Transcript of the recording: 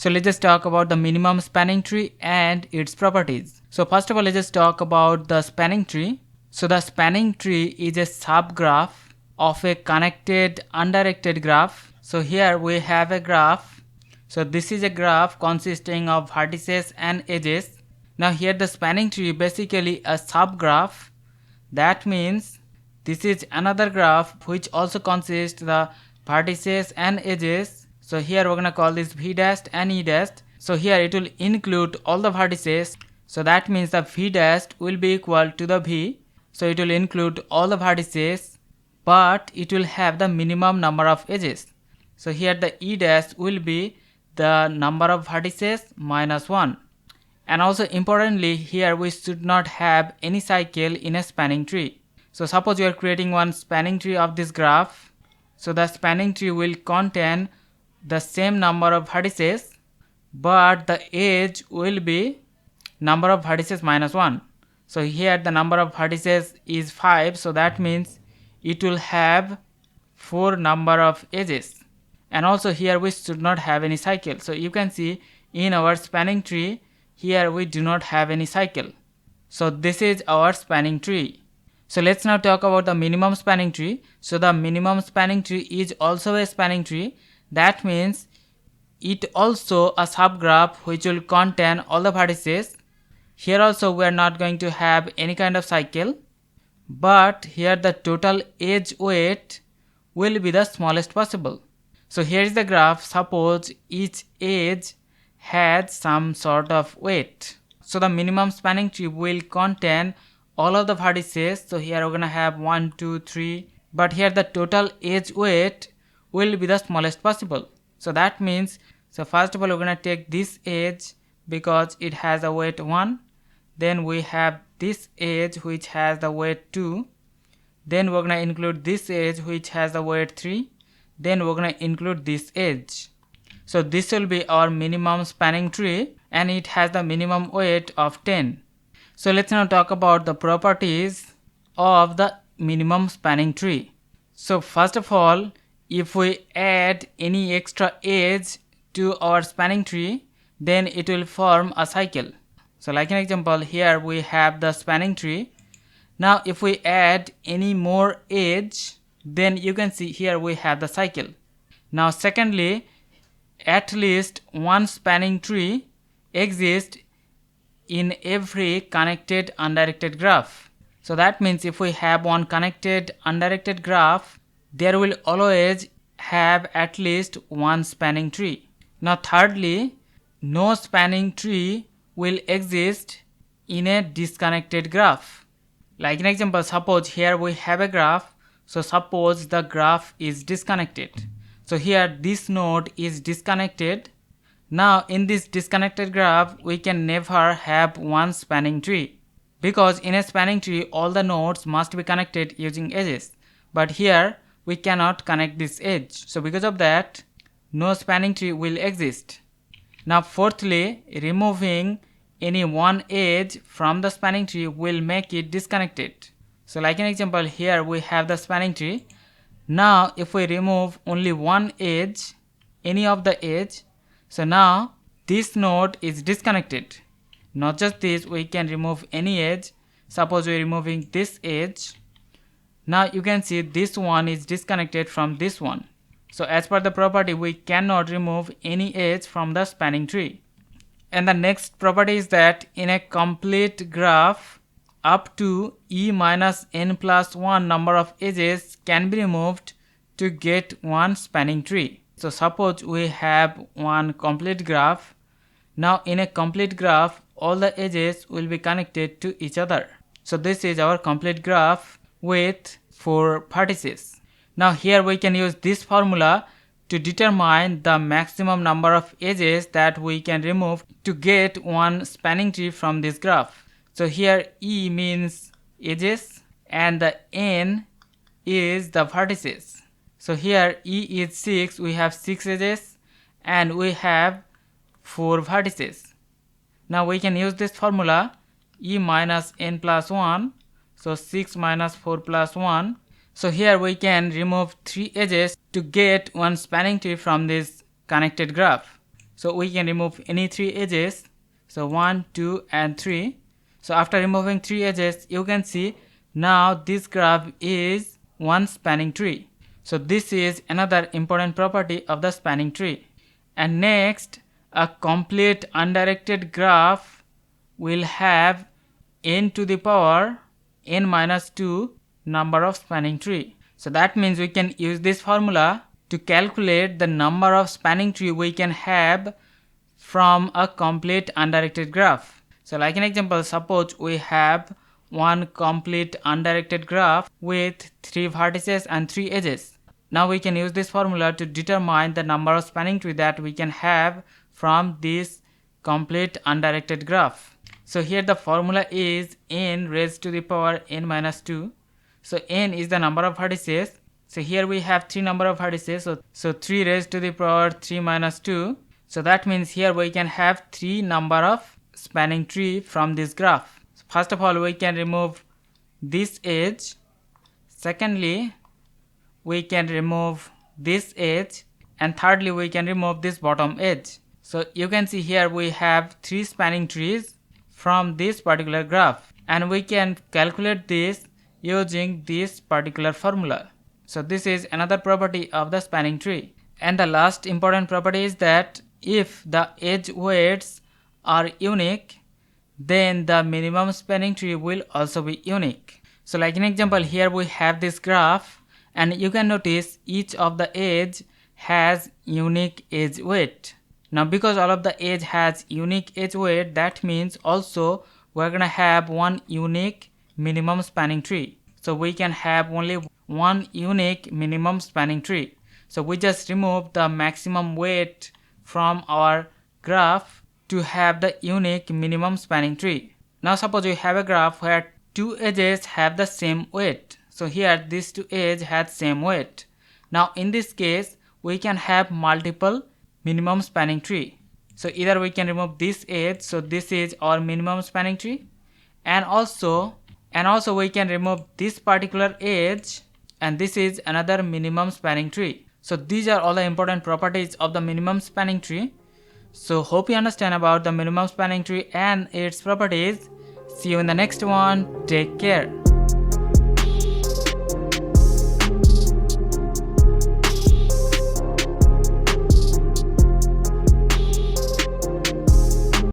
So let's just talk about the minimum spanning tree and its properties. So first of all, let's just talk about the spanning tree. So the spanning tree is a subgraph of a connected undirected graph. So here we have a graph. So this is a graph consisting of vertices and edges. Now here the spanning tree basically a subgraph. That means this is another graph which also consists the vertices and edges. So here we're gonna call this V dashed and E dashed. So here it will include all the vertices. So that means the V dashed will be equal to the V. So it will include all the vertices, but it will have the minimum number of edges. So here the E dash will be the number of vertices minus 1. And also importantly, here we should not have any cycle in a spanning tree. So suppose you are creating one spanning tree of this graph. So the spanning tree will contain the same number of vertices, but the edge will be number of vertices minus 1. So here the number of vertices is 5, so that means it will have 4 number of edges. And also here we should not have any cycle. So you can see in our spanning tree, here we do not have any cycle. So this is our spanning tree. So let's now talk about the minimum spanning tree. So the minimum spanning tree is also a spanning tree. That means it also a subgraph which will contain all the vertices. Here also we are not going to have any kind of cycle, but here the total edge weight will be the smallest possible. So here is the graph. Suppose each edge has some sort of weight. So the minimum spanning tree will contain all of the vertices. So here we're gonna have 1, 2, 3, but here the total edge weight will be the smallest possible. So that means, so first of all we're gonna take this edge because it has a weight 1. Then we have this edge which has the weight 2. Then we're gonna include this edge which has the weight 3. Then we're gonna include this edge. So this will be our minimum spanning tree and it has the minimum weight of 10. So let's now talk about the properties of the minimum spanning tree. So first of all, if we add any extra edge to our spanning tree, then it will form a cycle. So like an example, here we have the spanning tree. Now if we add any more edge, then you can see here we have the cycle. Now secondly, at least one spanning tree exists in every connected undirected graph. So that means if we have one connected undirected graph, there will always have at least one spanning tree. Now thirdly, no spanning tree will exist in a disconnected graph. Like an example, suppose here we have a graph. So suppose the graph is disconnected. So here this node is disconnected. Now in this disconnected graph, we can never have one spanning tree, because in a spanning tree all the nodes must be connected using edges. But here we cannot connect this edge. So because of that, no spanning tree will exist. Now fourthly, removing any one edge from the spanning tree will make it disconnected. So like an example, here we have the spanning tree. Now if we remove only one edge, any of the edge, so now this node is disconnected. Not just this, we can remove any edge. Suppose we are removing this edge. Now you can see this one is disconnected from this one. So as per the property, we cannot remove any edge from the spanning tree. And the next property is that in a complete graph, up to e minus n plus 1 number of edges can be removed to get one spanning tree. So suppose we have one complete graph. Now in a complete graph, all the edges will be connected to each other. So this is our complete graph with 4 vertices. Now here we can use this formula to determine the maximum number of edges that we can remove to get one spanning tree from this graph. So here E means edges and the N is the vertices. So here E is 6, we have 6 edges and we have 4 vertices. Now we can use this formula, E minus N plus 1, so 6 minus 4 plus 1. So here we can remove 3 edges to get one spanning tree from this connected graph. So we can remove any 3 edges. So 1, 2 and 3. So after removing 3 edges, you can see now this graph is one spanning tree. So this is another important property of the spanning tree. And next, a complete undirected graph will have n to the power n minus 2 number of spanning tree. So that means we can use this formula to calculate the number of spanning tree we can have from a complete undirected graph. So like an example, suppose we have one complete undirected graph with 3 vertices and 3 edges. Now we can use this formula to determine the number of spanning tree that we can have from this complete undirected graph. So here the formula is n raised to the power n minus 2. So n is the number of vertices. So here we have 3 number of vertices. So 3 raised to the power 3 minus 2. So that means here we can have 3 number of spanning tree from this graph. So first of all, we can remove this edge. Secondly, we can remove this edge. And thirdly, we can remove this bottom edge. So you can see here we have 3 spanning trees from this particular graph. And we can calculate this using this particular formula. So this is another property of the spanning tree. And the last important property is that if the edge weights are unique, then the minimum spanning tree will also be unique. So like an example, here we have this graph and you can notice each of the edge has unique edge weight. Now because all of the edge has unique edge weight, that means also we're gonna have one unique minimum spanning tree. So we can have only one unique minimum spanning tree. So we just remove the maximum weight from our graph to have the unique minimum spanning tree. Now suppose you have a graph where 2 edges have the same weight. So here these 2 edges had same weight. Now in this case we can have multiple minimum spanning tree. So either we can remove this edge, so this is our minimum spanning tree, and also we can remove this particular edge, and this is another minimum spanning tree. So these are all the important properties of the minimum spanning tree. So hope you understand about the minimum spanning tree and its properties. See you in the next one. Take care.